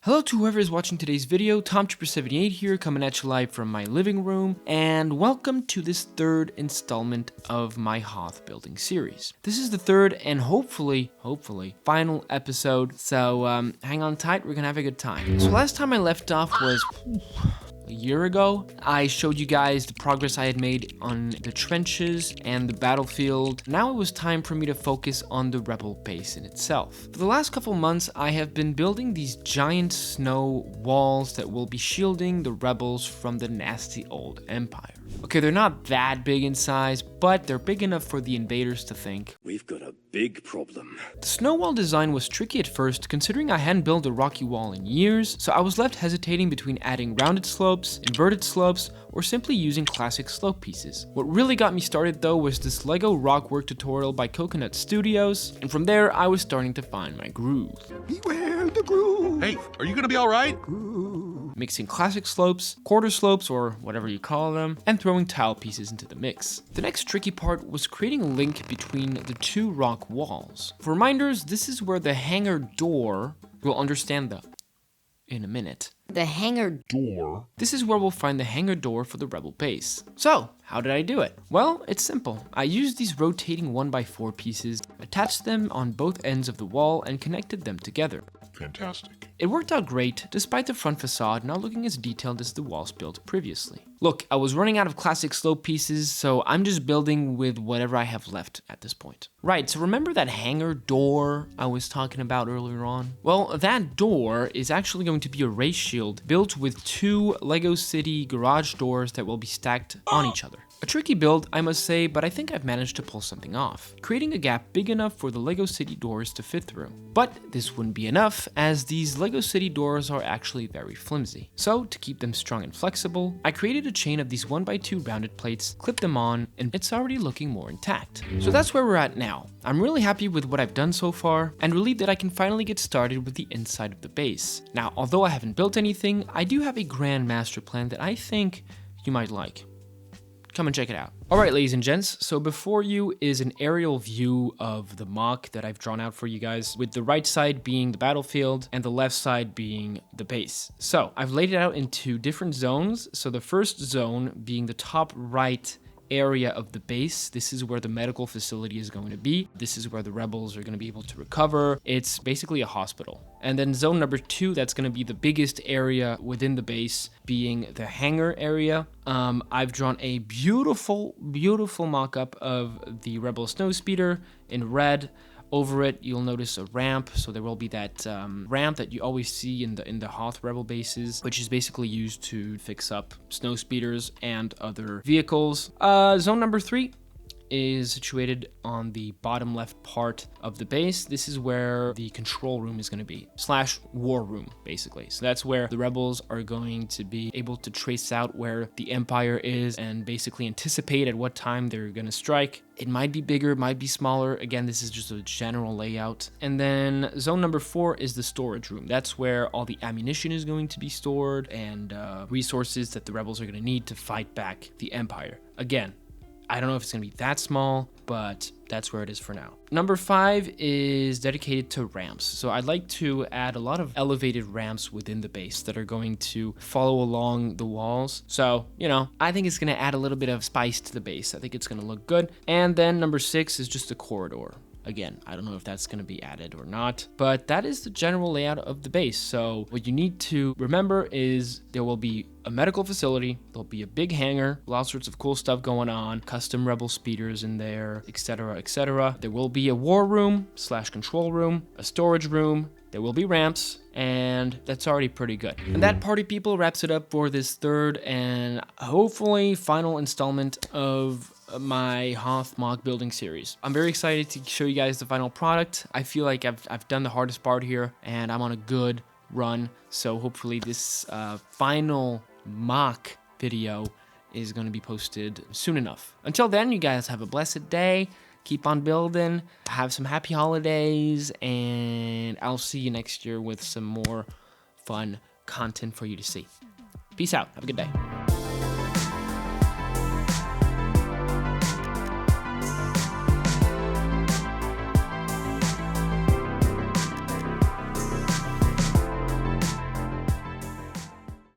Hello to whoever is watching today's video, TomTrooper78 here, coming at you live from my living room, and welcome to this third installment of my Hoth building series. This is the third and hopefully, final episode, so hang on tight, we're gonna have a good time. So last time I left off was a year ago. I showed you guys the progress I had made on the trenches and the battlefield. Now it was time for me to focus on the rebel base in itself. For the last couple months, I have been building these giant snow walls that will be shielding the rebels from the nasty old empire. Okay, they're not that big in size, but they're big enough for the invaders to think, we've got a big problem. The snow wall design was tricky at first, considering I hadn't built a rocky wall in years, so I was left hesitating between adding rounded slopes, inverted slopes, or simply using classic slope pieces. What really got me started though was this LEGO Rockwork tutorial by Coconut Studios, and from there I was starting to find my groove. Beware the groove. Hey, are you gonna be alright? Mixing classic slopes, quarter slopes, or whatever you call them, and throwing tile pieces into the mix. The next tricky part was creating a link between the two rock walls. For reminders, this is where the hangar door will understand the in a minute. The hangar door. This is where we'll find the hangar door for the rebel base. So, how did I do it? Well, it's simple. I used these rotating 1x4 pieces, attached them on both ends of the wall, and connected them together. Fantastic. It worked out great, despite the front facade not looking as detailed as the walls built previously. Look, I was running out of classic slope pieces, so I'm just building with whatever I have left at this point. Right, so remember that hangar door I was talking about earlier on? Well, that door is actually going to be a race shield built with two LEGO City garage doors that will be stacked on each other. A tricky build, I must say, but I think I've managed to pull something off, creating a gap big enough for the LEGO City doors to fit through. But this wouldn't be enough, as these LEGO City doors are actually very flimsy. So, to keep them strong and flexible, I created a chain of these 1x2 rounded plates, clipped them on, and it's already looking more intact. So that's where we're at now. I'm really happy with what I've done so far, and relieved that I can finally get started with the inside of the base. Now, although I haven't built anything, I do have a grand master plan that I think you might like. Come and check it out. All right, ladies and gents, so before you is an aerial view of the MOC that I've drawn out for you guys, with the right side being the battlefield and the left side being the base. So I've laid it out into different zones. So the first zone being the top right area of the base. This is where the medical facility is going to be. This is where the rebels are going to be able to recover. It's basically a hospital. And then zone number 2, that's going to be the biggest area within the base, being the hangar area. I've drawn a beautiful mock-up of the rebel snowspeeder in red. Over it, you'll notice a ramp, so there will be that ramp that you always see in the Hoth rebel bases, which is basically used to fix up snow speeders and other vehicles. Zone number 3 is situated on the bottom left part of the base. This is where the control room is going to be, / war room, basically. So that's where the rebels are going to be able to trace out where the Empire is and basically anticipate at what time they're going to strike. It might be bigger, might be smaller. Again, this is just a general layout. And then zone number 4 is the storage room. That's where all the ammunition is going to be stored and resources that the rebels are going to need to fight back the Empire. Again, I don't know if it's going to be that small, but that's where it is for now. Number 5 is dedicated to ramps. So I'd like to add a lot of elevated ramps within the base that are going to follow along the walls. So, you know, I think it's going to add a little bit of spice to the base. I think it's going to look good. And then number 6 is just a corridor. Again, I don't know if that's going to be added or not, but that is the general layout of the base. So what you need to remember is there will be a medical facility, there'll be a big hangar, all sorts of cool stuff going on, custom rebel speeders in there, etc., etc. There will be a war room / control room, a storage room, there will be ramps, and that's already pretty good. And that, party people, wraps it up for this third and hopefully final installment of my Hoth MOC building series. I'm very excited to show you guys the final product. I feel like I've done the hardest part here, and I'm on a good run. So hopefully this final MOC video is going to be posted soon enough. Until then, you guys have a blessed day. Keep on building. Have some happy holidays, and I'll see you next year with some more fun content for you to see. Peace out. Have a good day.